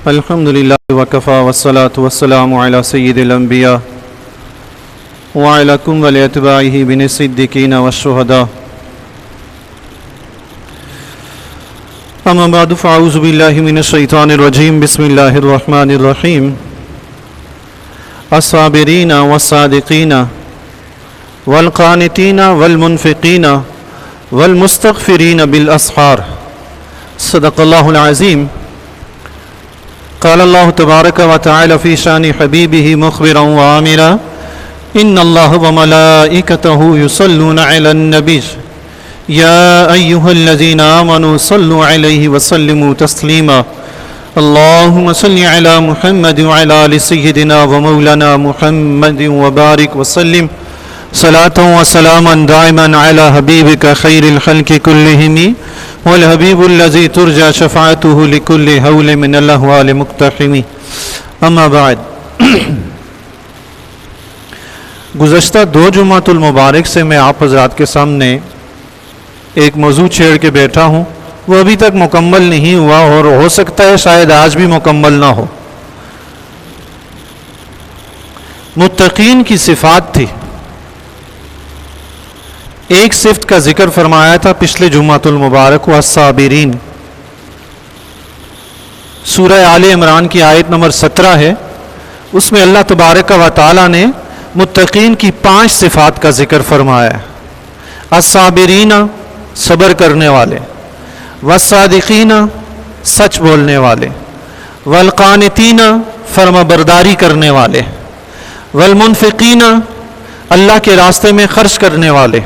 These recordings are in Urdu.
الحمد لله وكفى والصلاة والسلام على سيد الأنبياء وعلى كل أتباعه من الصديقين والشهداء أما بعد فأعوذ بالله من الشيطان الرجيم بسم الله الرحمن الرحيم الصابرين والصادقين والقانتين والمنفقين والمستغفرين بالأسحار صدق الله العظيم. قال الله تبارك وتعالى في شان حبيبه مخبرا وآمرا إن الله وملائكته يصلون على النبي يا أيها الذين آمنوا صلوا عليه وسلموا تسليما اللهم صل على محمد وعلى آل سيدنا ومولانا محمد وبارك وسلم صلاة وسلاما دائما على حبيبك خير الخلق كلهم والحبیب الذی ترجى شفاعته لكل هول من الاحوال مقتحم. اما بعد، گزشتہ 2 جمعۃ المبارک سے میں آپ حضرات کے سامنے ایک موضوع چھیڑ کے بیٹھا ہوں، وہ ابھی تک مکمل نہیں ہوا اور ہو سکتا ہے شاید آج بھی مکمل نہ ہو. متقین کی صفات تھی. ایک صفت کا ذکر فرمایا تھا پچھلے جمعۃ المبارک والصابرین. سورہ آل عمران کی آیت نمبر 17 ہے، اس میں اللہ تبارک و تعالی نے متقین کی 5 صفات کا ذکر فرمایا ہے. الصابرین، صبر کرنے والے، والصادقین، سچ بولنے والے، والقانتین، فرما برداری کرنے والے، والمنفقین، اللہ کے راستے میں خرچ کرنے والے،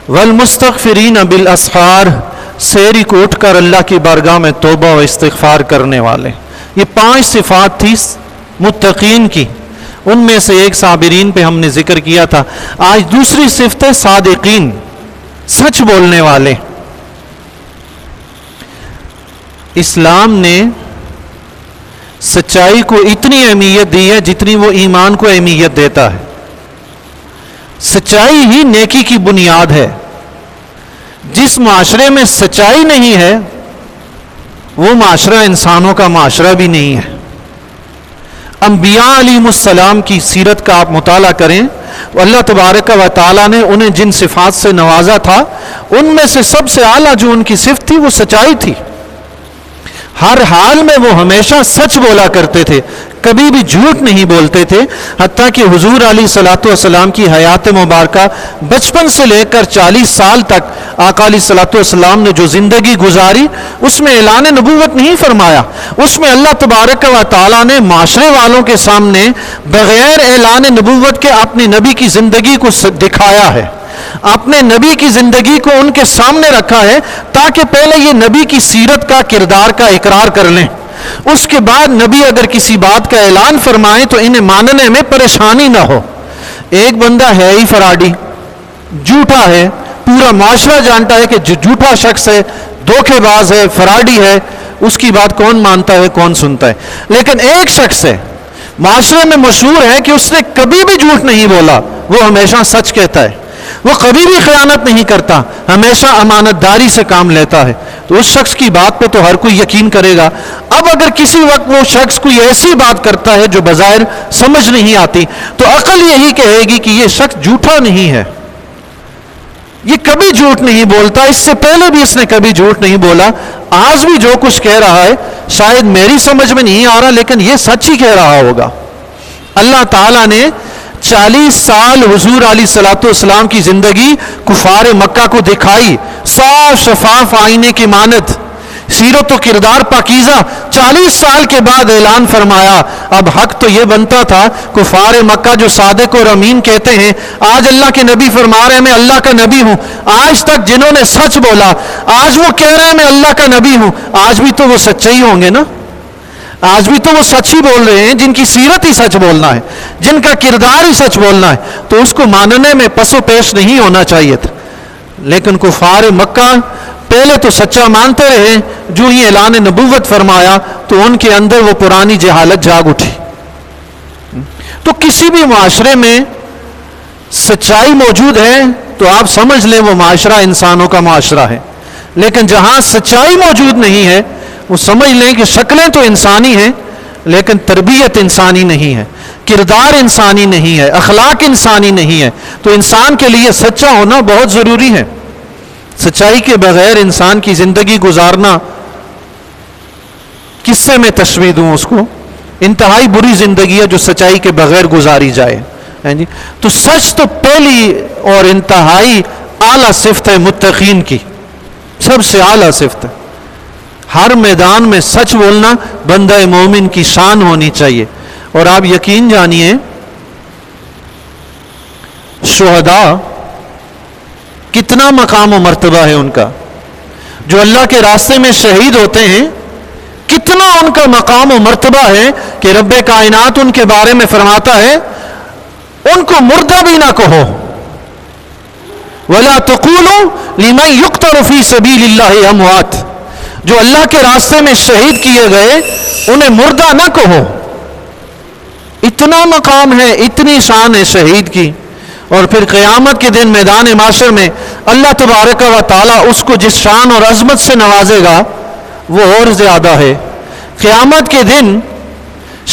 والمستغفرین بالاسحار، سحری کو اٹھ کر اللہ کی بارگاہ میں توبہ و استغفار کرنے والے. یہ 5 صفات تھی متقین کی. ان میں سے ایک صابرین پہ ہم نے ذکر کیا تھا. آج دوسری صفت ہے صادقین، سچ بولنے والے. اسلام نے سچائی کو اتنی اہمیت دی ہے جتنی وہ ایمان کو اہمیت دیتا ہے. سچائی ہی نیکی کی بنیاد ہے. جس معاشرے میں سچائی نہیں ہے وہ معاشرہ انسانوں کا معاشرہ بھی نہیں ہے. انبیاء علیہم السلام کی سیرت کا آپ مطالعہ کریں، اللہ تبارک و تعالیٰ نے انہیں جن صفات سے نوازا تھا ان میں سے سب سے اعلیٰ جو ان کی صفت تھی وہ سچائی تھی. ہر حال میں وہ ہمیشہ سچ بولا کرتے تھے، کبھی بھی جھوٹ نہیں بولتے تھے. حتیٰ کہ حضور علیہ الصلوۃ والسلام کی حیات مبارکہ بچپن سے لے کر 40 سال تک آقا علیہ الصلوۃ والسلام نے جو زندگی گزاری اس میں اعلان نبوت نہیں فرمایا. اس میں اللہ تبارک و تعالیٰ نے معاشرے والوں کے سامنے بغیر اعلان نبوت کے اپنی نبی کی زندگی کو دکھایا ہے، اپنے نبی کی زندگی کو ان کے سامنے رکھا ہے تاکہ پہلے یہ نبی کی سیرت کا، کردار کا اقرار کر لیں. اس کے بعد نبی اگر کسی بات کا اعلان فرمائیں تو انہیں ماننے میں پریشانی نہ ہو. ایک بندہ ہے ہی فراڈی، جھوٹا ہے، پورا معاشرہ جانتا ہے کہ جھوٹا شخص ہے، دھوکے باز ہے، فراڈی ہے، اس کی بات کون مانتا ہے، کون سنتا ہے. لیکن ایک شخص ہے معاشرے میں مشہور ہے کہ اس نے کبھی بھی جھوٹ نہیں بولا، وہ ہمیشہ سچ کہتا ہے، وہ کبھی بھی خیانت نہیں کرتا، ہمیشہ امانت داری سے کام لیتا ہے. تو اس شخص کی بات پہ تو ہر کوئی یقین کرے گا. اب اگر کسی وقت وہ شخص کوئی ایسی بات کرتا ہے جو بظاہر سمجھ نہیں آتی تو عقل یہی کہے گی کہ یہ شخص جھوٹا نہیں ہے، یہ کبھی جھوٹ نہیں بولتا، اس سے پہلے بھی اس نے کبھی جھوٹ نہیں بولا، آج بھی جو کچھ کہہ رہا ہے شاید میری سمجھ میں نہیں آ رہا لیکن یہ سچ ہی کہہ رہا ہوگا. اللہ تعالیٰ نے 40 سال حضور علیہ الصلوۃ والسلام کی زندگی کفار مکہ کو دکھائی، صاف شفاف آئینے کی مانند، سیرت و کردار پاکیزہ. 40 سال کے بعد اعلان فرمایا. اب حق تو یہ بنتا تھا کفار مکہ جو صادق اور امین کہتے ہیں، آج اللہ کے نبی فرما رہے ہیں میں اللہ کا نبی ہوں. آج تک جنہوں نے سچ بولا آج وہ کہہ رہے ہیں میں اللہ کا نبی ہوں. آج بھی تو وہ سچے ہی ہوں گے نا، آج بھی تو وہ سچ ہی بول رہے ہیں جن کی سیرت ہی سچ بولنا ہے، جن کا کردار ہی سچ بولنا ہے. تو اس کو ماننے میں پس و پیش نہیں ہونا چاہیے تھا. لیکن کفار مکہ پہلے تو سچا مانتے رہے، جو ہی اعلان نبوت فرمایا تو ان کے اندر وہ پرانی جہالت جاگ اٹھی. تو کسی بھی معاشرے میں سچائی موجود ہے تو آپ سمجھ لیں وہ معاشرہ انسانوں کا معاشرہ ہے. لیکن جہاں سچائی موجود نہیں ہے وہ سمجھ لیں کہ شکلیں تو انسانی ہیں لیکن تربیت انسانی نہیں ہے، کردار انسانی نہیں ہے، اخلاق انسانی نہیں ہے، تو انسان کے لیے سچا ہونا بہت ضروری ہے۔ سچائی کے بغیر انسان کی زندگی گزارنا، کس سے میں تشبیہ دوں اس کو، انتہائی بری زندگی ہے جو سچائی کے بغیر گزاری جائے۔ تو سچ تو پہلی اور انتہائی اعلیٰ صفت ہے متقین کی، سب سے اعلیٰ صفت ہے۔ ہر میدان میں سچ بولنا بندہ مومن کی شان ہونی چاہیے۔ اور آپ یقین جانیے، شہداء کتنا مقام و مرتبہ ہے ان کا، جو اللہ کے راستے میں شہید ہوتے ہیں، کتنا ان کا مقام و مرتبہ ہے کہ رب کائنات ان کے بارے میں فرماتا ہے ان کو مردہ بھی نہ کہو، وَلَا تَقُولُوا لِمَنْ يُقْتَلُ فِي سَبِيلِ اللَّهِ أَمْوَاتٌ، جو اللہ کے راستے میں شہید کیے گئے انہیں مردہ نہ کہو۔ اتنا مقام ہے، اتنی شان ہے شہید کی۔ اور پھر قیامت کے دن میدان محشر میں اللہ تبارک و تعالیٰ اس کو جس شان اور عظمت سے نوازے گا وہ اور زیادہ ہے۔ قیامت کے دن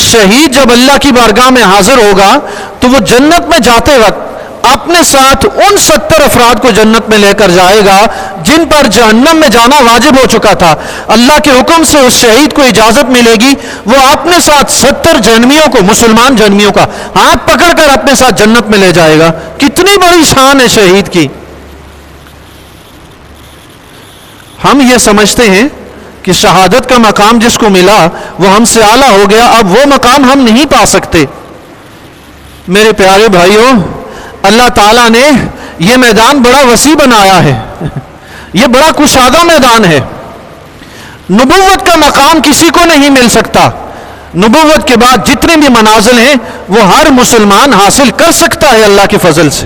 شہید جب اللہ کی بارگاہ میں حاضر ہوگا تو وہ جنت میں جاتے وقت اپنے ساتھ ان 70 افراد کو جنت میں لے کر جائے گا جن پر جہنم میں جانا واجب ہو چکا تھا۔ اللہ کے حکم سے اس شہید کو اجازت ملے گی، وہ اپنے ساتھ 70 جہنمیوں کو، مسلمان جہنمیوں کا ہاتھ پکڑ کر اپنے ساتھ جنت میں لے جائے گا۔ کتنی بڑی شان ہے شہید کی۔ ہم یہ سمجھتے ہیں کہ شہادت کا مقام جس کو ملا وہ ہم سے اعلیٰ ہو گیا، اب وہ مقام ہم نہیں پا سکتے۔ میرے پیارے بھائیوں، اللہ تعالیٰ نے یہ میدان بڑا وسیع بنایا ہے، یہ بڑا کشادہ میدان ہے۔ نبوت کا مقام کسی کو نہیں مل سکتا، نبوت کے بعد جتنے بھی منازل ہیں وہ ہر مسلمان حاصل کر سکتا ہے اللہ کے فضل سے،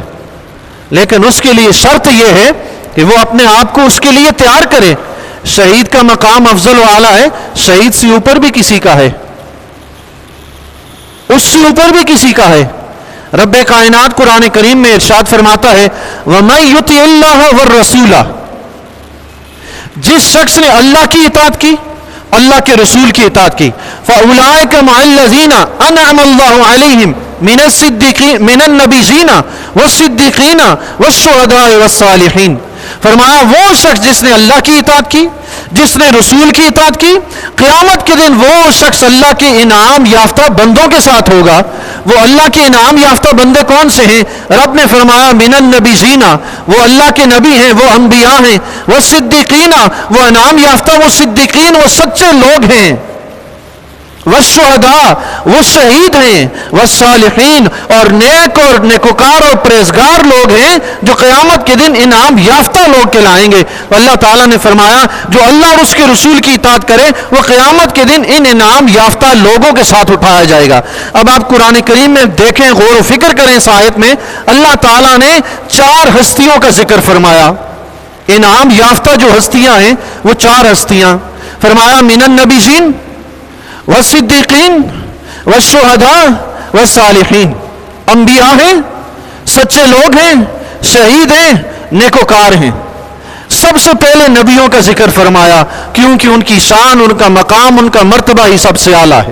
لیکن اس کے لیے شرط یہ ہے کہ وہ اپنے آپ کو اس کے لیے تیار کرے۔ شہید کا مقام افضل و اعلیٰ ہے، شہید سے اوپر بھی کسی کا ہے، اس سے اوپر بھی کسی کا ہے۔ رب کائنات قرآن کریم میں ارشاد فرماتا ہے وَمَن يُطِعِ اللَّهَ وَالرَّسُولَ، جس شخص نے اللہ کی اطاعت کی، اللہ کے رسول کی اطاعت کی، فَأُولَٰئِكَ مَعَ الَّذِينَ أَنْعَمَ اللَّهُ عَلَيْهِمْ مِنَ النَّبِيِّينَ وَالصِّدِّيقِينَ وَالشُّهَدَاءِ وَالصَّالِحِينَ، فرمایا وہ شخص جس نے اللہ کی اطاعت کی، جس نے رسول کی اطاعت کی، قیامت کے دن وہ شخص اللہ کے انعام یافتہ بندوں کے ساتھ ہوگا۔ وہ اللہ کے انعام یافتہ بندے کون سے ہیں؟ رب نے فرمایا من النبیین، وہ اللہ کے نبی ہیں، وہ انبیاء ہیں، وہ صدیقین، وہ انعام یافتہ وہ صدیقین، وہ سچے لوگ ہیں، والشہداء، وہ شہید ہیں، والصالحین، اور نیک اور نیکوکار اور پرہیزگار لوگ ہیں جو قیامت کے دن انعام یافتہ لوگ کہلائیں گے۔ اللہ تعالیٰ نے فرمایا جو اللہ اور اس کے رسول کی اطاعت کرے وہ قیامت کے دن ان انعام یافتہ لوگوں کے ساتھ اٹھایا جائے گا۔ اب آپ قرآن کریم میں دیکھیں، غور و فکر کریں، اس آیت میں اللہ تعالیٰ نے 4 ہستیوں کا ذکر فرمایا۔ انعام یافتہ جو ہستیاں ہیں وہ 4 ہستیاں، فرمایا من النبیین والصدیقین والشہداء والصالحین، انبیاء ہیں، سچے لوگ ہیں، شہید ہیں، نیکوکار ہیں۔ سب سے پہلے نبیوں کا ذکر فرمایا کیونکہ ان کی شان، ان کا مقام، ان کا مرتبہ ہی سب سے اعلیٰ ہے۔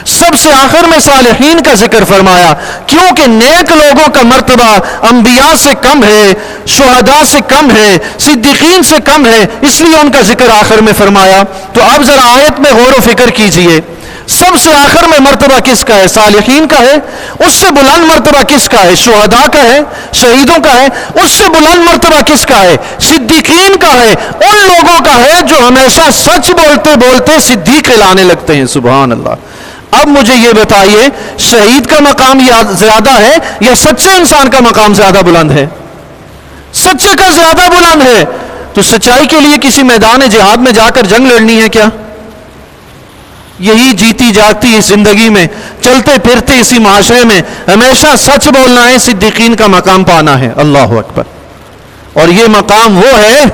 سب سے آخر میں صالحین کا ذکر فرمایا کیونکہ نیک لوگوں کا مرتبہ انبیاء سے کم ہے، شہداء سے کم ہے، صدیقین سے کم ہے، اس لیے ان کا ذکر آخر میں فرمایا۔ تو اب ذرا آیت میں غور و فکر کیجئے، سب سے آخر میں مرتبہ کس کا ہے؟ صالحین کا ہے۔ اس سے بلند مرتبہ کس کا ہے؟ شہداء کا ہے، شہیدوں کا ہے۔ اس سے بلند مرتبہ کس کا ہے؟ صدیقین کا ہے، ان لوگوں کا ہے جو ہمیشہ سچ بولتے بولتے صدیق کہلانے لگتے ہیں۔ سبحان اللہ۔ اب مجھے یہ بتائیے شہید کا مقام زیادہ ہے یا سچے انسان کا مقام زیادہ بلند ہے؟ سچے کا زیادہ بلند ہے۔ تو سچائی کے لیے کسی میدان جہاد میں جا کر جنگ لڑنی ہے کیا؟ یہی جیتی جاگتی اس زندگی میں، چلتے پھرتے اسی معاشرے میں ہمیشہ سچ بولنا ہے، صدیقین کا مقام پانا ہے۔ اللہ اکبر۔ اور یہ مقام وہ ہے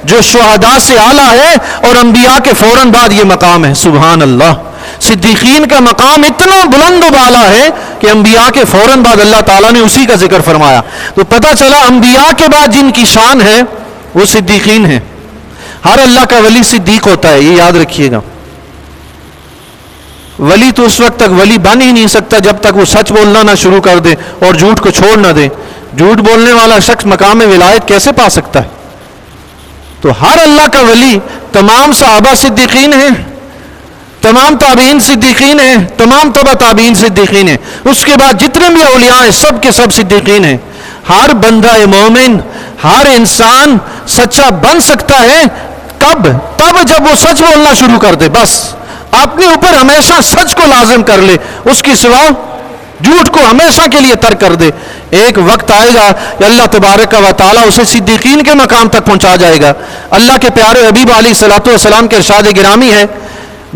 جو شہداء سے اعلیٰ ہے اور انبیاء کے فوراً بعد یہ مقام ہے۔ سبحان اللہ۔ صدیقین کا مقام اتنا بلند و بالا ہے کہ انبیاء کے فوراً بعد اللہ تعالیٰ نے اسی کا ذکر فرمایا۔ تو پتہ چلا انبیاء کے بعد جن کی شان ہے وہ صدیقین ہیں۔ ہر اللہ کا ولی صدیق ہوتا ہے، یہ یاد رکھیے گا۔ ولی تو اس وقت تک ولی بن ہی نہیں سکتا جب تک وہ سچ بولنا نہ شروع کر دے اور جھوٹ کو چھوڑ نہ دے. جھوٹ بولنے والا شخص مقام ولایت کیسے پا سکتا ہے؟ تو ہر اللہ کا ولی تمام صحابہ صدیقین ہیں، تمام تابعین صدیقین ہیں، تمام تبع تابعین صدیقین ہیں، اس کے بعد جتنے بھی اولیاء ہیں سب کے سب صدیقین ہیں. ہر بندہ مومن، ہر انسان سچا بن سکتا ہے کب؟ تب جب وہ سچ بولنا شروع کر دے. بس اپنے اوپر ہمیشہ سچ کو لازم کر لے، اس کی سوا جھوٹ کو ہمیشہ کے لیے ترک کر دے. ایک وقت آئے گا کہ اللہ تبارک و تعالیٰ اسے صدیقین کے مقام تک پہنچا جائے گا. اللہ کے پیارے حبیب علیہ الصلوۃ والسلام کے ارشاد گرامی ہے،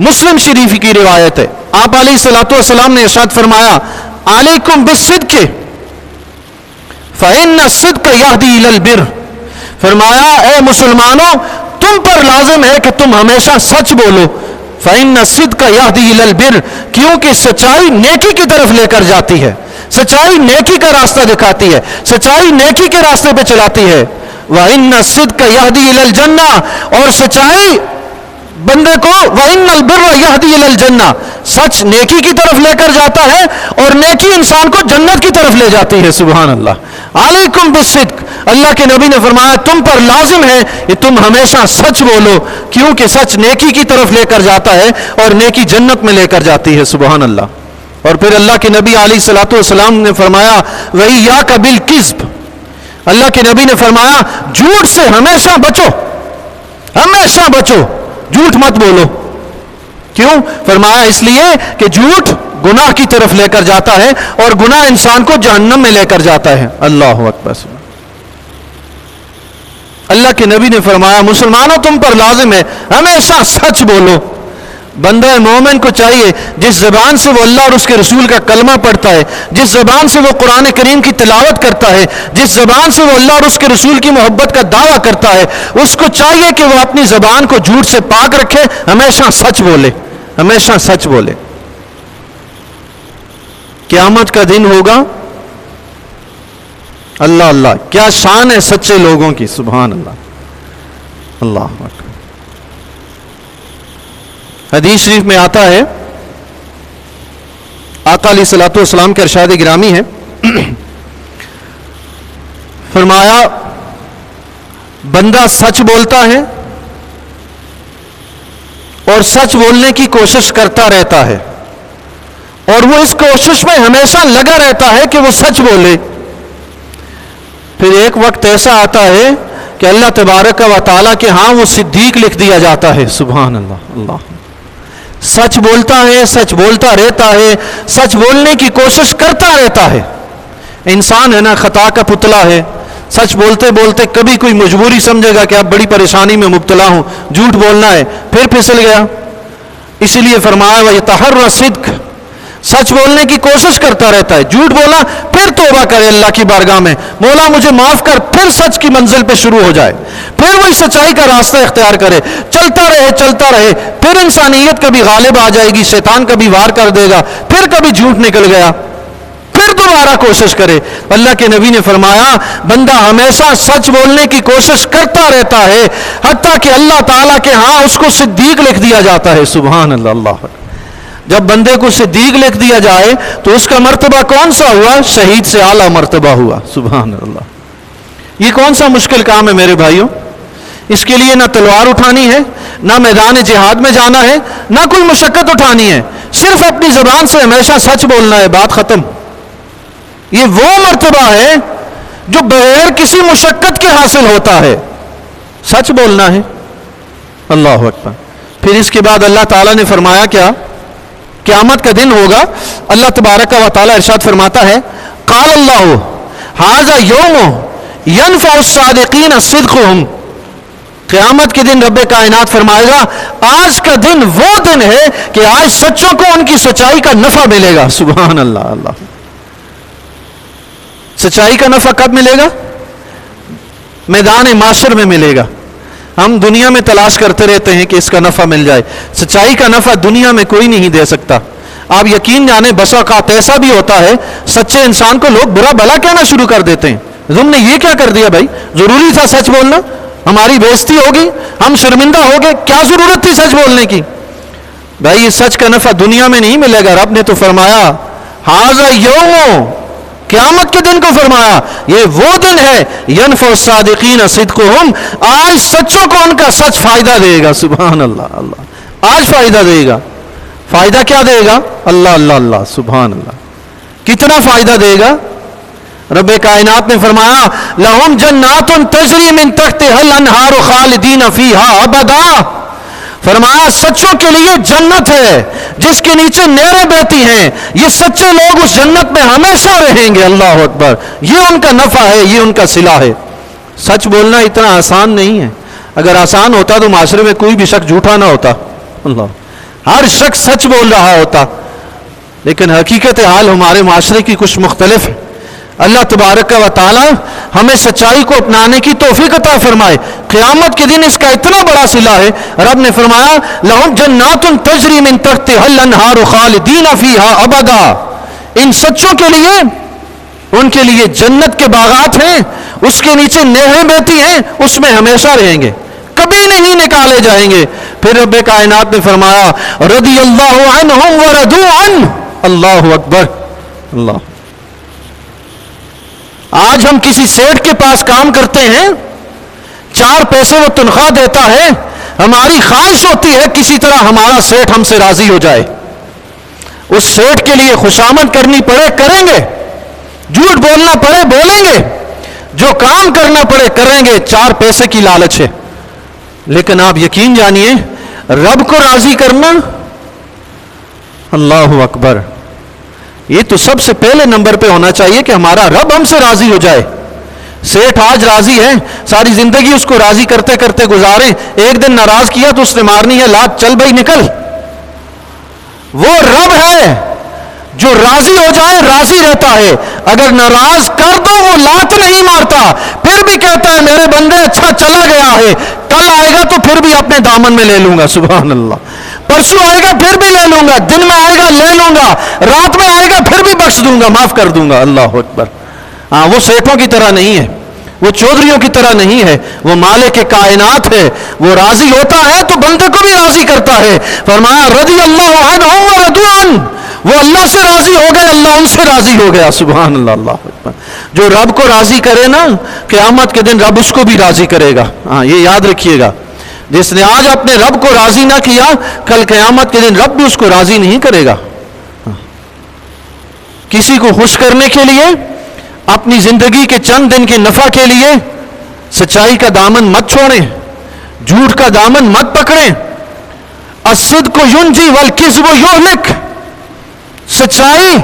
مسلم شریف کی روایت ہے، آپ علیہ الصلوۃ والسلام نے ارشاد فرمایا علیکم بالصدق فإن الصدق یہدی الی البر. فرمایا اے مسلمانوں تم پر لازم ہے کہ تم ہمیشہ سچ بولو. فإن الصدق یہدی الی البر، کیونکہ سچائی نیکی کی طرف لے کر جاتی ہے، سچائی نیکی کا راستہ دکھاتی ہے، سچائی نیکی کے راستے پہ چلاتی ہے. وإن الصدق یہدی الی الجنہ، اور سچائی بندے کو وإن البر یہدی الی الجنہ، سچ نیکی کی طرف لے کر جاتا ہے اور نیکی انسان کو جنت کی طرف لے جاتی ہے. سبحان اللہ. علیکم بالصدق، اللہ کے نبی نے فرمایا تم پر لازم ہے کہ تم ہمیشہ سچ بولو، کیونکہ سچ نیکی کی طرف لے کر جاتا ہے اور نیکی جنت میں لے کر جاتی ہے. سبحان اللہ. اور پھر اللہ کے نبی علیہ الصلوۃ والسلام نے فرمایا وإیاک بالکذب، اللہ کے نبی نے فرمایا جھوٹ سے ہمیشہ بچو، ہمیشہ بچو، جھوٹ مت بولو. کیوں؟ فرمایا اس لیے کہ جھوٹ گناہ کی طرف لے کر جاتا ہے اور گناہ انسان کو جہنم میں لے کر جاتا ہے. اللہ اکبر. اللہ کے نبی نے فرمایا مسلمانوں تم پر لازم ہے ہمیشہ سچ بولو. بندہ مومن کو چاہیے جس زبان سے وہ اللہ اور اس کے رسول کا کلمہ پڑھتا ہے، جس زبان سے وہ قرآن کریم کی تلاوت کرتا ہے، جس زبان سے وہ اللہ اور اس کے رسول کی محبت کا دعویٰ کرتا ہے، اس کو چاہیے کہ وہ اپنی زبان کو جھوٹ سے پاک رکھے، ہمیشہ سچ بولے، ہمیشہ سچ بولے. قیامت کا دن ہوگا، اللہ اللہ کیا شان ہے سچے لوگوں کی. سبحان اللہ. اللہ اکبر. حدیث شریف میں آتا ہے آقا علیہ الصلوۃ والسلام کے ارشاد گرامی ہے، فرمایا بندہ سچ بولتا ہے اور سچ بولنے کی کوشش کرتا رہتا ہے اور وہ اس کوشش میں ہمیشہ لگا رہتا ہے کہ وہ سچ بولے. پھر ایک وقت ایسا آتا ہے کہ اللہ تبارک و تعالیٰ کے ہاں وہ صدیق لکھ دیا جاتا ہے. سبحان اللہ. اللہ. سچ بولتا ہے، سچ بولتا رہتا ہے، سچ بولنے کی کوشش کرتا رہتا ہے. انسان ہے نا، خطا کا پتلا ہے. سچ بولتے بولتے کبھی کوئی مجبوری سمجھے گا کہ اب بڑی پریشانی میں مبتلا ہوں، جھوٹ بولنا ہے، پھر پھسل گیا. اسی لیے فرمایا وَيَتَحَرَّ الصِّدْقَ، سچ بولنے کی کوشش کرتا رہتا ہے. جھوٹ بولا پھر توبہ کرے اللہ کی بارگاہ میں، مولا مجھے معاف کر، پھر سچ کی منزل پہ شروع ہو جائے، پھر وہی سچائی کا راستہ اختیار کرے، چلتا رہے چلتا رہے. پھر انسانیت کبھی غالب آ جائے گی، شیطان کبھی وار کر دے گا، پھر کبھی جھوٹ نکل گیا، پھر دوبارہ کوشش کرے. اللہ کے نبی نے فرمایا بندہ ہمیشہ سچ بولنے کی کوشش کرتا رہتا ہے حتیٰ کہ اللہ تعالیٰ کے ہاں اس کو صدیق لکھ دیا جاتا ہے. سبحان اللہ. اللہ. جب بندے کو صدیق لکھ دیا جائے تو اس کا مرتبہ کون سا ہوا؟ شہید سے اعلیٰ مرتبہ ہوا. سبحان اللہ. یہ کون سا مشکل کام ہے میرے بھائیوں؟ اس کے لیے نہ تلوار اٹھانی ہے، نہ میدان جہاد میں جانا ہے، نہ کوئی مشقت اٹھانی ہے، صرف اپنی زبان سے ہمیشہ سچ بولنا ہے، بات ختم. یہ وہ مرتبہ ہے جو بغیر کسی مشقت کے حاصل ہوتا ہے. سچ بولنا ہے. اللہ اکبر. پھر اس کے بعد اللہ تعالیٰ نے فرمایا کیا؟ قیامت کا دن ہوگا، اللہ تبارک و تعالیٰ ارشاد فرماتا ہے قال اللہ ھذا یوم ینفع الصادقین صدقہم. قیامت کے دن رب کائنات فرمائے گا آج کا دن وہ دن ہے کہ آج سچوں کو ان کی سچائی کا نفع ملے گا. سبحان اللہ. اللہ. سچائی کا نفع کب ملے گا؟ میدان معاشر میں ملے گا. ہم دنیا میں تلاش کرتے رہتے ہیں کہ اس کا نفع مل جائے. سچائی کا نفع دنیا میں کوئی نہیں دے سکتا. آپ یقین جانیں بس اوقات ایسا بھی ہوتا ہے سچے انسان کو لوگ برا بھلا کہنا شروع کر دیتے ہیں. تم نے یہ کیا کر دیا بھائی؟ ضروری تھا سچ بولنا؟ ہماری بےزتی ہوگی، ہم شرمندہ ہو گئے، کیا ضرورت تھی سچ بولنے کی؟ بھائی یہ سچ کا نفع دنیا میں نہیں ملے گا. رب نے تو فرمایا ھذا یوم، قیامت کے دن کو فرمایا یہ وہ دن ہے ینفع الصادقین صدقہم، آج سچوں کو ان کا سچ فائدہ دے گا. سبحان اللہ. اللہ آج فائدہ دے گا. فائدہ کیا دے گا؟ اللہ اللہ اللہ سبحان اللہ. کتنا فائدہ دے گا؟ رب کائنات نے فرمایا لہم جنات تجری من تحتہا الانہار خالدین فیہا ابدا. فرمایا سچوں کے لیے جنت ہے جس کے نیچے نہریں بہتی ہیں، یہ سچے لوگ اس جنت میں ہمیشہ رہیں گے. اللہ اکبر. یہ ان کا نفع ہے، یہ ان کا صلہ ہے. سچ بولنا اتنا آسان نہیں ہے. اگر آسان ہوتا تو معاشرے میں کوئی بھی شخص جھوٹا نہ ہوتا. اللہ، ہر شخص سچ بول رہا ہوتا. لیکن حقیقت حال ہمارے معاشرے کی کچھ مختلف ہے. اللہ تبارک و تعالی ہمیں سچائی کو اپنانے کی توفیق عطا فرمائے. قیامت کے دن اس کا اتنا بڑا صلہ ہے. رب نے فرمایا لہم جنات تجری من تحتہا الانہار خالدین فیہا ابدا. ان سچوں کے لیے، ان کے لیے جنت کے باغات ہیں، اس کے نیچے نہریں بہتی ہیں، اس میں ہمیشہ رہیں گے، کبھی نہیں نکالے جائیں گے. پھر رب کائنات نے فرمایا رضی اللہ عنہم ورضوا عنہ. اللہ اکبر. اللہ. آج ہم کسی سیٹ کے پاس کام کرتے ہیں، 4 پیسے وہ تنخواہ دیتا ہے، ہماری خواہش ہوتی ہے کسی طرح ہمارا سیٹ ہم سے راضی ہو جائے. اس سیٹ کے لیے خوشامد کرنی پڑے کریں گے، جھوٹ بولنا پڑے بولیں گے، جو کام کرنا پڑے کریں گے. 4 پیسے کی لالچ ہے. لیکن آپ یقین جانیے رب کو راضی کرنا، اللہ اکبر، یہ تو سب سے پہلے نمبر پہ ہونا چاہیے کہ ہمارا رب ہم سے راضی ہو جائے. سیٹ آج راضی ہے، ساری زندگی اس کو راضی کرتے کرتے گزاریں، ایک دن ناراض کیا تو اس نے مارنی ہے لات، چل بھائی نکل. وہ رب ہے جو راضی ہو جائے راضی رہتا ہے. اگر ناراض کر دو وہ لات نہیں مارتا، پھر بھی کہتا ہے میرے بندے اچھا چلا گیا ہے، کل آئے گا تو پھر بھی اپنے دامن میں لے لوں گا. سبحان اللہ. پرسوں آئے گا پھر بھی لے لوں گا، دن میں آئے گا لے لوں گا، رات میں آئے گا پھر بھی بخش دوں گا، معاف کر دوں گا. اللہ اکبر. ہاں وہ سیٹوں کی طرح نہیں ہے، وہ چودھریوں کی طرح نہیں ہے، وہ مالک کائنات ہے. وہ راضی ہوتا ہے تو بندے کو بھی راضی کرتا ہے. فرمایا رضی اللہ عنہم ورضوا عنہ. وہ اللہ سے راضی ہو گئے، اللہ ان سے راضی ہو گیا. سبحان اللہ. اللہ اکبر. جو رب کو راضی کرے نا، قیامت کے دن رب اس کو بھی راضی کرے گا. ہاں یہ یاد رکھیے گا، جس نے آج اپنے رب کو راضی نہ کیا، کل قیامت کے دن رب بھی اس کو راضی نہیں کرے گا. کسی کو خوش کرنے کے لیے، اپنی زندگی کے چند دن کے نفع کے لیے سچائی کا دامن مت چھوڑیں، جھوٹ کا دامن مت پکڑیں. الصدق ینجی والکذب یہلک. سچائی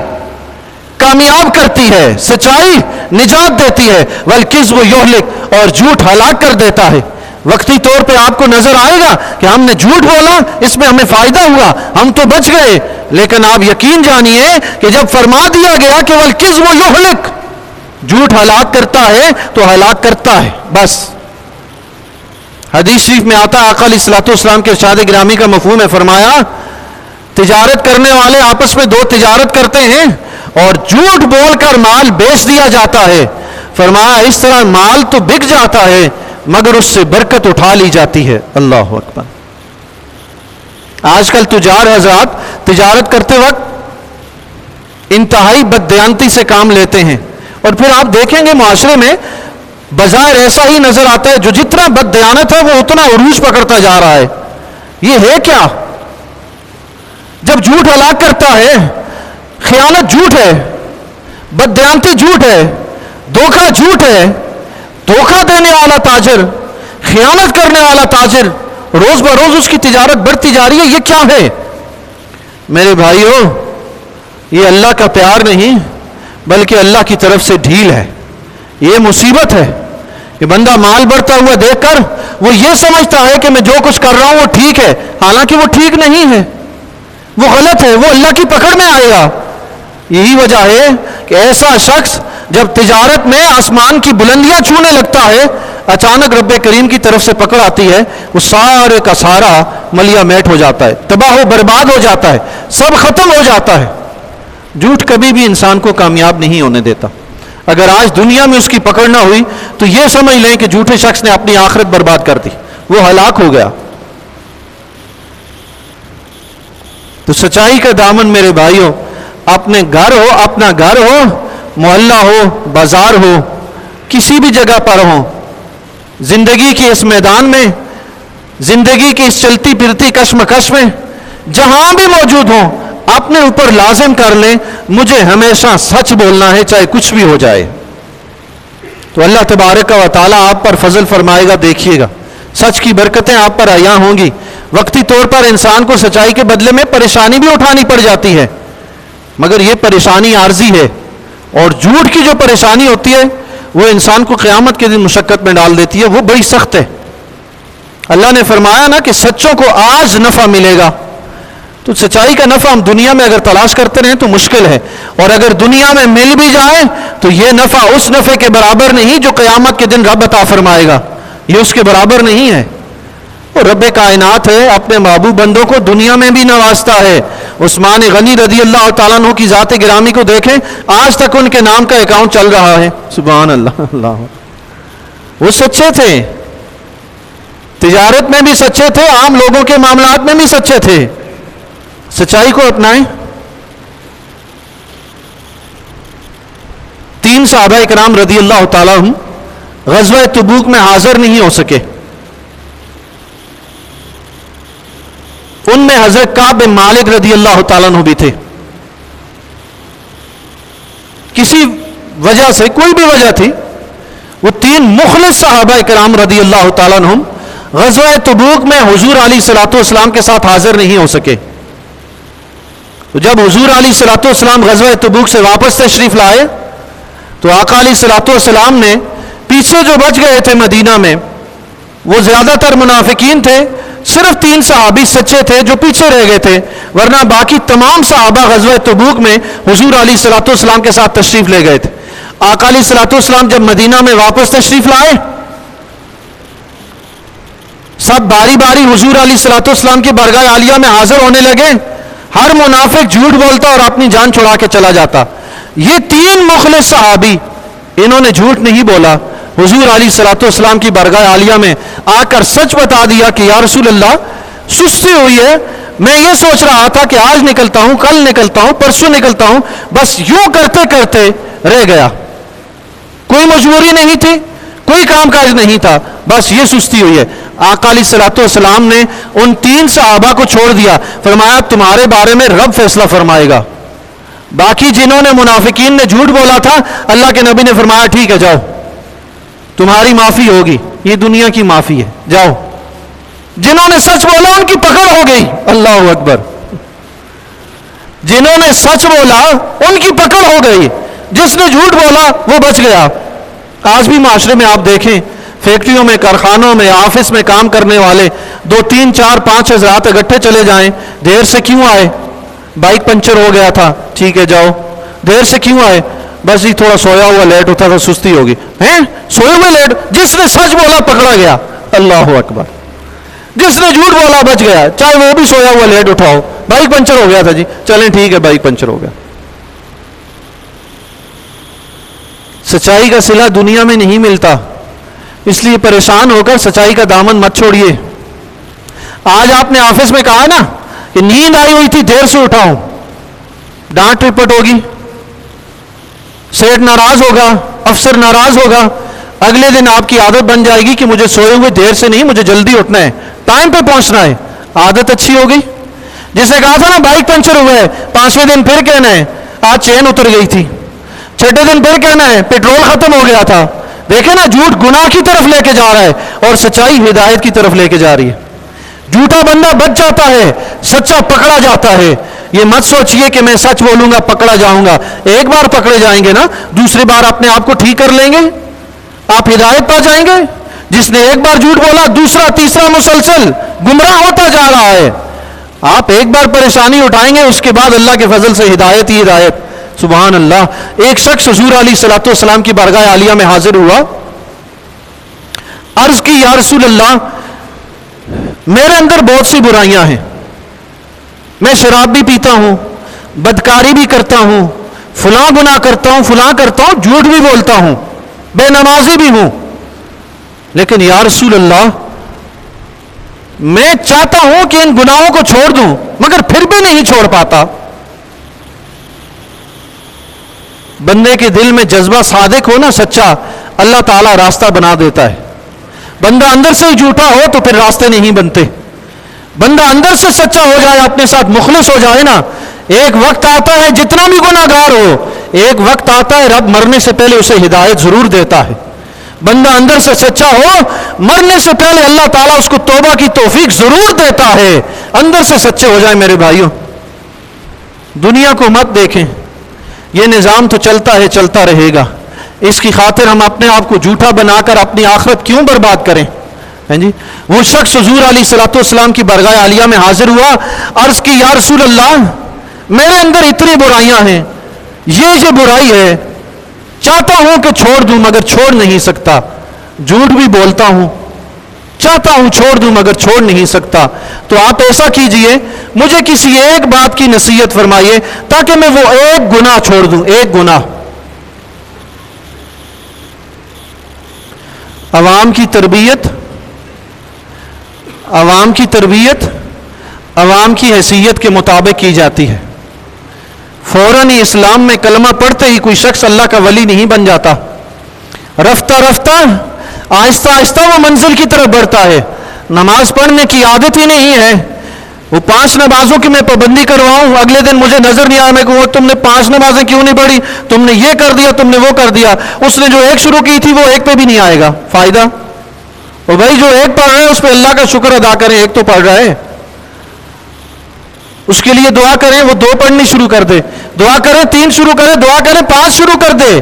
کامیاب کرتی ہے، سچائی نجات دیتی ہے. والکذب یہلک. اور جھوٹ ہلاک کر دیتا ہے. وقتی طور پہ آپ کو نظر آئے گا کہ ہم نے جھوٹ بولا، اس میں ہمیں فائدہ ہوا، ہم تو بچ گئے. لیکن آپ یقین جانیے کہ جب فرما دیا گیا کہ والکذب یہلک، جھوٹ ہلاک کرتا ہے تو ہلاک کرتا ہے. بس حدیث شریف میں آتا ہے، آقا علیہ الصلوۃ والسلام کے ارشاد گرامی کا مفہوم ہے. فرمایا تجارت کرنے والے آپس میں 2 تجارت کرتے ہیں اور جھوٹ بول کر مال بیچ دیا جاتا ہے. فرمایا اس طرح مال تو بک جاتا ہے مگر اس سے برکت اٹھا لی جاتی ہے. اللہ اکبر. آج کل تجار حضرات تجارت کرتے وقت انتہائی بددیانتی سے کام لیتے ہیں، اور پھر آپ دیکھیں گے معاشرے میں بظاہر ایسا ہی نظر آتا ہے، جو جتنا بددیانت ہے وہ اتنا عروج پکڑتا جا رہا ہے. یہ ہے کیا؟ جب جھوٹ ہلاک کرتا ہے، خیانت جھوٹ ہے، بددیانتی جھوٹ ہے، دھوکہ جھوٹ ہے، دھوکہ دینے والا تاجر، خیانت کرنے والا تاجر، روز بروز اس کی تجارت بڑھتی جا رہی ہے. یہ کیا ہے؟ میرے بھائیو، یہ اللہ کا پیار نہیں بلکہ اللہ کی طرف سے ڈھیل ہے. یہ مصیبت ہے کہ بندہ مال بڑھتا ہوا دیکھ کر وہ یہ سمجھتا ہے کہ میں جو کچھ کر رہا ہوں وہ ٹھیک ہے، حالانکہ وہ ٹھیک نہیں ہے، وہ غلط ہے، وہ اللہ کی پکڑ میں آئے گا. یہی وجہ ہے کہ ایسا شخص جب تجارت میں آسمان کی بلندیاں چھونے لگتا ہے، اچانک رب کریم کی طرف سے پکڑ آتی ہے، وہ سارے کا سارا ملیا میٹ ہو جاتا ہے، تباہ و برباد ہو جاتا ہے، سب ختم ہو جاتا ہے. جھوٹ کبھی بھی انسان کو کامیاب نہیں ہونے دیتا. اگر آج دنیا میں اس کی پکڑ نہ ہوئی تو یہ سمجھ لیں کہ جھوٹے شخص نے اپنی آخرت برباد کر دی، وہ ہلاک ہو گیا. تو سچائی کا دامن میرے بھائیوں اپنے گھر ہو، اپنا گھر ہو، محلہ ہو، بازار ہو، کسی بھی جگہ پر ہو، زندگی کے اس میدان میں، زندگی کی اس چلتی پھرتی کشمکش میں جہاں بھی موجود ہوں، اپنے اوپر لازم کر لیں مجھے ہمیشہ سچ بولنا ہے چاہے کچھ بھی ہو جائے. تو اللہ تبارک و تعالیٰ آپ پر فضل فرمائے گا. دیکھیے گا سچ کی برکتیں آپ پر عیاں ہوں گی. وقتی طور پر انسان کو سچائی کے بدلے میں پریشانی بھی اٹھانی پڑ جاتی ہے، مگر یہ پریشانی عارضی ہے، اور جھوٹ کی جو پریشانی ہوتی ہے وہ انسان کو قیامت کے دن مشقت میں ڈال دیتی ہے، وہ بڑی سخت ہے. اللہ نے فرمایا نا کہ سچوں کو آج نفع ملے گا. تو سچائی کا نفع ہم دنیا میں اگر تلاش کرتے رہیں تو مشکل ہے، اور اگر دنیا میں مل بھی جائے تو یہ نفع اس نفع کے برابر نہیں جو قیامت کے دن رب عطا فرمائے گا، یہ اس کے برابر نہیں ہے. اور رب کائنات ہے، اپنے محبوب بندوں کو دنیا میں بھی نوازتا ہے. عثمان غنی رضی اللہ تعالیٰ عنہ کی ذات گرامی کو دیکھیں، آج تک ان کے نام کا اکاؤنٹ چل رہا ہے. سبحان اللہ. اللہ وہ سچے تھے، تجارت میں بھی سچے تھے، عام لوگوں کے معاملات میں بھی سچے تھے. سچائی کو اپنائیں. 3 صحابہ کرام رضی اللہ تعالیٰ عنہ غزوہ تبوک میں حاضر نہیں ہو سکے. ان میں حضرت کعب بن مالک رضی اللہ تعالیٰ عنہ بھی تھے. کسی وجہ سے، کوئی بھی وجہ تھی، وہ 3 مخلص صحابہ کرام رضی اللہ تعالیٰ عنہ غزوہ تبوک میں حضور علیہ الصلوۃ والسلام کے ساتھ حاضر نہیں ہو سکے. تو جب حضور علیہ الصلوۃ والسلام غزوہ تبوک سے واپس تشریف لائے تو آقا علیہ الصلوۃ والسلام نے پیچھے جو بچ گئے تھے مدینہ میں، وہ زیادہ تر منافقین تھے، صرف 3 صحابی سچے تھے جو پیچھے رہ گئے تھے، ورنہ باقی تمام صحابہ غزوہ تبوک میں حضور علیہ الصلوۃ والسلام کے ساتھ تشریف لے گئے تھے. آقا علیہ الصلوۃ والسلام جب مدینہ میں واپس تشریف لائے، سب باری باری حضور علیہ الصلوۃ والسلام کی بارگاہ عالیہ میں حاضر ہونے لگے. ہر منافق جھوٹ بولتا اور اپنی جان چھڑا کے چلا جاتا. یہ 3 مخلص صحابی، انہوں نے جھوٹ نہیں بولا، حضور علیہ الصلوۃ والسلام کی بارگاہ عالیہ میں آ کر سچ بتا دیا کہ یا رسول اللہ سستی ہوئی ہے، میں یہ سوچ رہا تھا کہ آج نکلتا ہوں، کل نکلتا ہوں، پرسوں نکلتا ہوں، بس یوں کرتے کرتے رہ گیا. کوئی مجبوری نہیں تھی، کوئی کام کاج نہیں تھا، بس یہ سستی ہوئی ہے. آقا علیہ الصلوۃ والسلام نے ان 3 صحابہ کو چھوڑ دیا، فرمایا تمہارے بارے میں رب فیصلہ فرمائے گا. باقی جنہوں نے منافقین نے جھوٹ بولا تھا، اللہ کے نبی نے فرمایا ٹھیک ہے جاؤ، تمہاری معافی ہوگی، یہ دنیا کی معافی ہے، جاؤ. جنہوں نے سچ بولا ان کی پکڑ ہو گئی. اللہ اکبر. جنہوں نے سچ بولا ان کی پکڑ ہو گئی، جس نے جھوٹ بولا وہ بچ گیا. آج بھی معاشرے میں آپ دیکھیں، فیکٹریوں میں، کارخانوں میں، آفس میں کام کرنے والے 2 3 4 5 حضرات اکٹھے چلے جائیں. دیر سے کیوں آئے؟ بائک پنچر ہو گیا تھا، ٹھیک ہے جاؤ. دیر سے کیوں آئے؟ بس یہ تھوڑا سویا ہوا لیٹ ہوتا تھا، سستی ہوگی. ہیں سوئے ہوئے لیٹ؟ جس نے سچ بولا پکڑا گیا. اللہ اکبر. جس نے جھوٹ بولا بچ گیا، چاہے وہ بھی سویا ہوا لیٹ اٹھاؤ. بائک پنچر ہو گیا تھا جی، چلیں ٹھیک ہے بائک پنچر ہو گیا. سچائی کا صلہ دنیا میں نہیں ملتا، اس لیے پریشان ہو کر سچائی کا دامن مت چھوڑیے. آج آپ نے آفس میں کہا نا کہ نیند آئی ہوئی تھی دیر سے اٹھا ہوں، ڈانٹ رپٹ ہوگی، سیٹ ناراض ہوگا، افسر ناراض ہوگا. اگلے دن آپ کی عادت بن جائے گی کہ مجھے سوئے ہوئے دیر سے نہیں، مجھے جلدی اٹھنا ہے، ٹائم پہ پہنچنا ہے. عادت اچھی ہوگی. جس نے کہا تھا نا بائک پنچر ہوا ہے، 5ویں دن پھر کہنا ہے آج چین اتر گئی تھی، 6ٹھے دن پھر کہنا ہے پیٹرول ختم ہو گیا تھا. دیکھیں نا، جھوٹ گناہ کی طرف لے کے جا رہا ہے اور سچائی ہدایت کی طرف لے کے جا رہی ہے. جھوٹا بندہ بچ جاتا ہے، سچا پکڑا جاتا ہے. یہ مت سوچئے کہ میں سچ بولوں گا پکڑا جاؤں گا. ایک بار پکڑے جائیں گے نا، دوسری بار اپنے آپ کو ٹھیک کر لیں گے، آپ ہدایت پا جائیں گے. جس نے ایک بار جھوٹ بولا، دوسرا تیسرا مسلسل گمراہ ہوتا جا رہا ہے. آپ ایک بار پریشانی اٹھائیں گے، اس کے بعد اللہ کے فضل سے ہدایت ہی ہدایت. سبحان اللہ. ایک شخص حضور علیہ الصلوۃ والسلام کی بارگاہ عالیہ میں حاضر ہوا، عرض کی یا رسول اللہ میرے اندر بہت سی برائیاں ہیں، میں شراب بھی پیتا ہوں، بدکاری بھی کرتا ہوں، فلاں گناہ کرتا ہوں، فلاں کرتا ہوں، جھوٹ بھی بولتا ہوں، بے نمازی بھی ہوں، لیکن یا رسول اللہ میں چاہتا ہوں کہ ان گناہوں کو چھوڑ دوں مگر پھر بھی نہیں چھوڑ پاتا. بندے کے دل میں جذبہ صادق ہو نا سچا, اللہ تعالیٰ راستہ بنا دیتا ہے. بندہ اندر سے ہی جھوٹا ہو تو پھر راستے نہیں بنتے. بندہ اندر سے سچا ہو جائے, اپنے ساتھ مخلص ہو جائے نا, ایک وقت آتا ہے جتنا بھی گناہ گار ہو, ایک وقت آتا ہے رب مرنے سے پہلے اسے ہدایت ضرور دیتا ہے. بندہ اندر سے سچا ہو, مرنے سے پہلے اللہ تعالیٰ اس کو توبہ کی توفیق ضرور دیتا ہے. اندر سے سچے ہو جائیں میرے بھائیوں. دنیا کو مت دیکھیں, یہ نظام تو چلتا ہے, چلتا رہے گا. اس کی خاطر ہم اپنے آپ کو جھوٹا بنا کر اپنی آخرت کیوں برباد کریں؟ جی وہ شخص حضور علیہ الصلوۃ والسلام کی برگاہ عالیہ میں حاضر ہوا, عرض کی یا رسول اللہ میرے اندر اتنی برائیاں ہیں, یہ برائی ہے, چاہتا ہوں کہ چھوڑ دوں مگر چھوڑ نہیں سکتا. جھوٹ بھی بولتا ہوں, چاہتا ہوں چھوڑ دوں مگر چھوڑ نہیں سکتا. تو آپ ایسا کیجئے, مجھے کسی ایک بات کی نصیحت فرمائیے تاکہ میں وہ ایک گناہ چھوڑ دوں, ایک گناہ. عوام کی تربیت عوام کی حیثیت کے مطابق کی جاتی ہے. فوراً ہی اسلام میں کلمہ پڑھتے ہی کوئی شخص اللہ کا ولی نہیں بن جاتا. رفتہ رفتہ آہستہ آہستہ وہ منزل کی طرف بڑھتا ہے. نماز پڑھنے کی عادت ہی نہیں ہے, وہ 5 نمازوں کی میں پابندی کرواؤں, اگلے دن مجھے نظر نہیں آیا, میں کہوں تم نے 5 نمازیں کیوں نہیں پڑھی, تم نے یہ کر دیا, تم نے وہ کر دیا. اس نے جو ایک شروع کی تھی وہ ایک پہ بھی نہیں آئے گا فائدہ. اور بھائی جو ایک پڑھ رہے ہیں اس پہ اللہ کا شکر ادا کریں, ایک تو پڑھ رہا ہے, اس کے لیے دعا کریں, وہ 2 پڑھنی شروع کر دے, دعا کریں 3 شروع کریں, دعا کریں 5 شروع کر دے.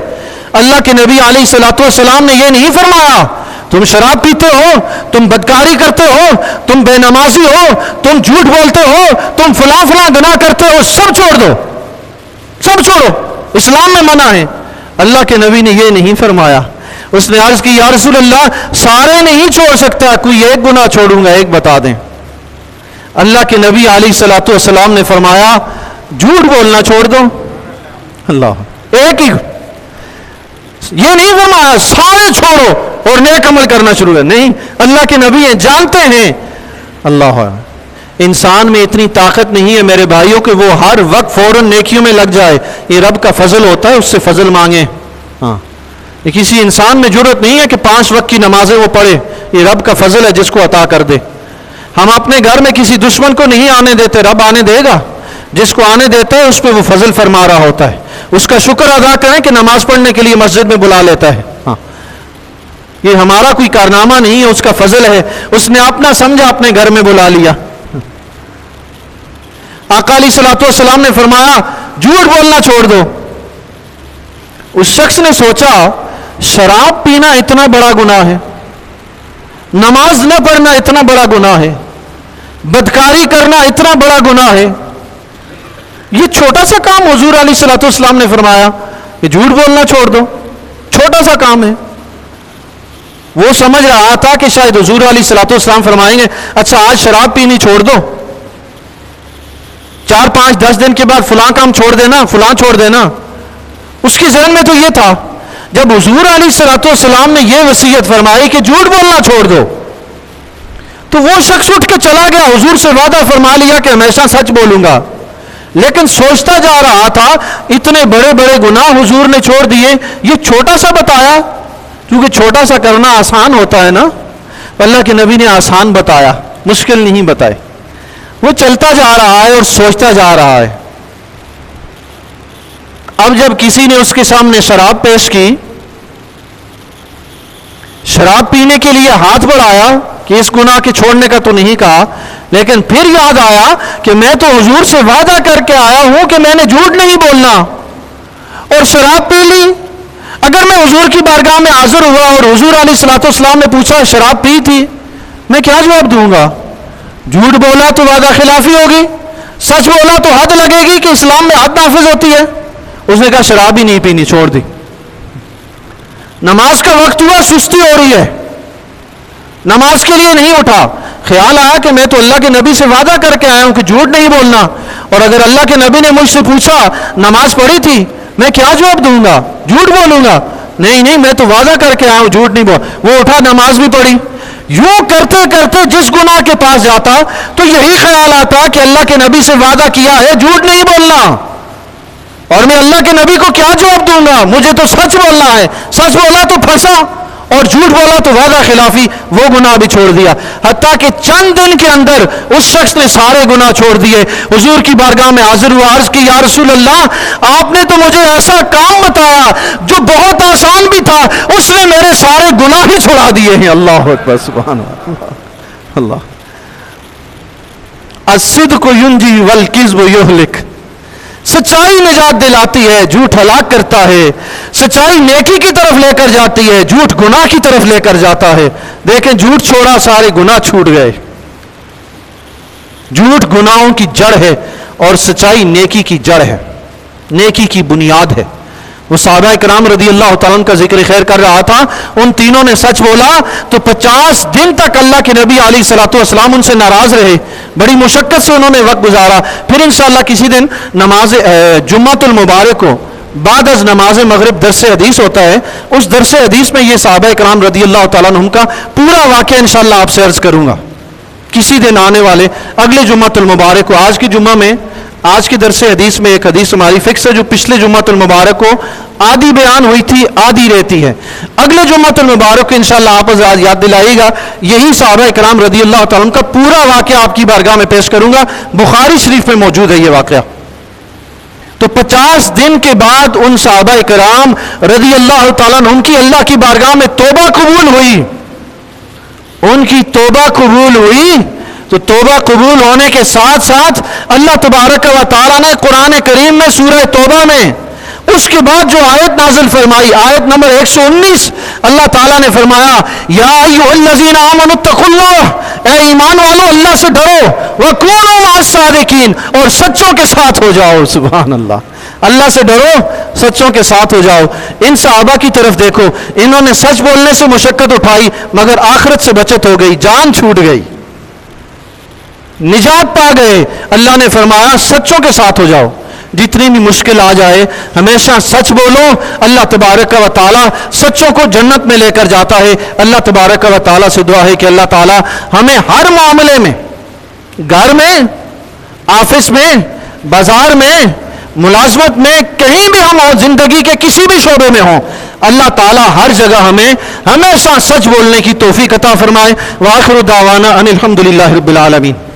اللہ کے نبی علیہ الصلوۃ والسلام نے یہ نہیں فرمایا تم شراب پیتے ہو, تم بدکاری کرتے ہو, تم بے نمازی ہو, تم جھوٹ بولتے ہو, تم فلاں فلاں گناہ کرتے ہو, سب چھوڑ دو, سب چھوڑو, اسلام میں منع ہے. اللہ کے نبی نے یہ نہیں فرمایا. اس نے عرض کی یا رسول اللہ سارے نہیں چھوڑ سکتا, کوئی ایک گناہ چھوڑوں گا, ایک بتا دیں. اللہ کے نبی علیہ الصلوۃ والسلام نے فرمایا جھوٹ بولنا چھوڑ دو. اللہ, ایک ہی, یہ نہیں فرمایا سارے چھوڑو اور نیک عمل کرنا شروع کر, نہیں. اللہ کے نبی ہیں, جانتے ہیں. اللہ, انسان میں اتنی طاقت نہیں ہے میرے بھائیوں کہ وہ ہر وقت فوراً نیکیوں میں لگ جائے. یہ رب کا فضل ہوتا ہے, اس سے فضل مانگیں. ہاں, یہ کسی انسان میں ضرورت نہیں ہے کہ 5 وقت کی نمازیں وہ پڑھے, یہ رب کا فضل ہے جس کو عطا کر دے. ہم اپنے گھر میں کسی دشمن کو نہیں آنے دیتے, رب آنے دے گا. جس کو آنے دیتا ہے اس پہ وہ فضل فرما رہا ہوتا ہے. اس کا شکر ادا کریں کہ نماز پڑھنے کے لیے مسجد میں بلا لیتا ہے. ہاں, یہ ہمارا کوئی کارنامہ نہیں ہے, اس کا فضل ہے. اس نے اپنا سمجھا, اپنے گھر میں بلا لیا. آقا علیہ الصلوۃ والسلام نے فرمایا جھوٹ بولنا چھوڑ دو. اس شخص نے سوچا شراب پینا اتنا بڑا گناہ ہے, نماز نہ پڑھنا اتنا بڑا گناہ ہے, بدکاری کرنا اتنا بڑا گناہ ہے, یہ چھوٹا سا کام حضور علیہ الصلوۃ والسلام نے فرمایا کہ جھوٹ بولنا چھوڑ دو, چھوٹا سا کام ہے. وہ سمجھ رہا تھا کہ شاید حضور علیہ الصلوۃ والسلام فرمائیں گے اچھا آج شراب پینی چھوڑ دو, 4 5 10 دن کے بعد فلاں کام چھوڑ دینا, فلاں چھوڑ دینا. اس کے ذہن میں تو یہ تھا. جب حضور علیہ الصلوۃ والسلام نے یہ وصیت فرمائی کہ جھوٹ بولنا چھوڑ دو, تو وہ شخص اٹھ کے چلا گیا. حضور سے وعدہ فرما لیا کہ ہمیشہ سچ بولوں گا, لیکن سوچتا جا رہا تھا اتنے بڑے بڑے گناہ حضور نے چھوڑ دیے, یہ چھوٹا سا بتایا, کیونکہ چھوٹا سا کرنا آسان ہوتا ہے نا. اللہ کے نبی نے آسان بتایا, مشکل نہیں بتائے. وہ چلتا جا رہا ہے اور سوچتا جا رہا ہے. اب جب کسی نے اس کے سامنے شراب پیش کی, شراب پینے کے لیے ہاتھ بڑھایا کہ اس گناہ کے چھوڑنے کا تو نہیں کہا, لیکن پھر یاد آیا کہ میں تو حضور سے وعدہ کر کے آیا ہوں کہ میں نے جھوٹ نہیں بولنا, اور شراب پی لی. اگر میں حضور کی بارگاہ میں حاضر ہوا اور حضور علیہ الصلوۃ والسلام نے پوچھا شراب پی تھی, میں کیا جواب دوں گا؟ جھوٹ بولا تو وعدہ خلافی ہوگی, سچ بولا تو حد لگے گی کہ اسلام میں حد نافذ ہوتی ہے. اس نے کہا شراب ہی نہیں پینی, چھوڑ دی. نماز کا وقت ہوا, سستی ہو رہی ہے, نماز کے لیے نہیں اٹھا. خیال آیا کہ میں تو اللہ کے نبی سے وعدہ کر کے آیا ہوں کہ جھوٹ نہیں بولنا, اور اگر اللہ کے نبی نے مجھ سے پوچھا نماز پڑھی تھی, میں کیا جواب دوں گا؟ جھوٹ بولوں گا. نہیں نہیں میں تو وعدہ کر کے آیا ہوں، جھوٹ نہیں بول. وہ اٹھا نماز بھی پڑھی. یوں کرتے کرتے جس گناہ کے پاس جاتا تو یہی خیال آتا کہ اللہ کے نبی سے وعدہ کیا ہے جھوٹ نہیں بولنا، اور میں اللہ کے نبی کو کیا جواب دوں گا، مجھے تو سچ بولنا ہے. سچ بولا تو پھنسا، اور جھوٹ بولا تو وعدہ خلافی، وہ گناہ بھی چھوڑ دیا. حتیٰ کہ چند دن کے اندر اس شخص نے سارے گناہ چھوڑ دیے. حضور کی بارگاہ میں حاضر ہوا، عرض کی یا رسول اللہ آپ نے تو مجھے ایسا کام بتایا جو بہت آسان بھی تھا، اس نے میرے سارے گناہ ہی چھڑا دیے ہیں. اللہ اکبر، سبحان اللہ. اللہ الصدق ینجی والکذب یہلک. سچائی نجات دلاتی ہے، جھوٹ ہلاک کرتا ہے. سچائی نیکی کی طرف لے کر جاتی ہے، جھوٹ گناہ کی طرف لے کر جاتا ہے. دیکھیں جھوٹ چھوڑا سارے گناہ چھوٹ گئے. جھوٹ گناہوں کی جڑ ہے اور سچائی نیکی کی جڑ ہے، نیکی کی بنیاد ہے. وہ صحابہ کرام رضی اللہ تعالیٰ عنہ کا ذکر خیر کر رہا تھا، ان تینوں نے سچ بولا تو 50 دن تک اللہ کے نبی علیہ الصلوۃ والسلام ان سے ناراض رہے. بڑی مشقت سے انہوں نے وقت گزارا. پھر انشاءاللہ کسی دن نماز جمعۃ المبارک کو بعد از نماز مغرب درس حدیث ہوتا ہے، اس درس حدیث میں یہ صحابہ کرام رضی اللہ تعالیٰ عنہم کا پورا واقعہ انشاءاللہ آپ سے عرض کروں گا کسی دن آنے والے اگلے جمعۃ المبارک کو. آج کی جمعہ میں آج کی درس حدیث میں ایک حدیث ہماری فکس ہے جو پچھلے جمعۃ المبارک کو آدھی بیان ہوئی تھی، آدھی رہتی ہے. اگلے جمعۃ المبارک کو انشاءاللہ آپ یاد دلائیے گا، یہی صحابہ کرام رضی اللہ تعالیٰ عنہ کا پورا واقعہ آپ کی بارگاہ میں پیش کروں گا. بخاری شریف میں موجود ہے یہ واقعہ. تو 50 دن کے بعد ان صحابہ کرام رضی اللہ تعالیٰ عنہ کی اللہ کی بارگاہ میں توبہ قبول ہوئی. ان کی توبہ قبول ہوئی تو توبہ قبول ہونے کے ساتھ ساتھ اللہ تبارک و تعالیٰ نے قرآن کریم میں سورہ توبہ میں اس کے بعد جو آیت نازل فرمائی، آیت نمبر 119، اللہ تعالیٰ نے فرمایا یا ایھا الذین آمنوا اتقوا اللہ، اے ایمان والو اللہ سے ڈرو، وکونوا مع الصادقین، اور سچوں کے ساتھ ہو جاؤ. سبحان اللہ. اللہ سے ڈرو، سچوں کے ساتھ ہو جاؤ. ان صحابہ کی طرف دیکھو، انہوں نے سچ بولنے سے مشقت اٹھائی مگر آخرت سے بچت ہو گئی، جان چھوٹ گئی، نجات پا گئے. اللہ نے فرمایا سچوں کے ساتھ ہو جاؤ. جتنی بھی مشکل آ جائے ہمیشہ سچ بولو، اللہ تبارک و تعالیٰ سچوں کو جنت میں لے کر جاتا ہے. اللہ تبارک و تعالیٰ سے دعا ہے کہ اللہ تعالیٰ ہمیں ہر معاملے میں، گھر میں، آفس میں، بازار میں، ملازمت میں، کہیں بھی ہم ہوں، زندگی کے کسی بھی شعبے میں ہوں، اللہ تعالیٰ ہر جگہ ہمیں ہمیشہ سچ بولنے کی توفیق عطا فرمائے. وآخر دعوانا ان الحمدللہ رب العالمین.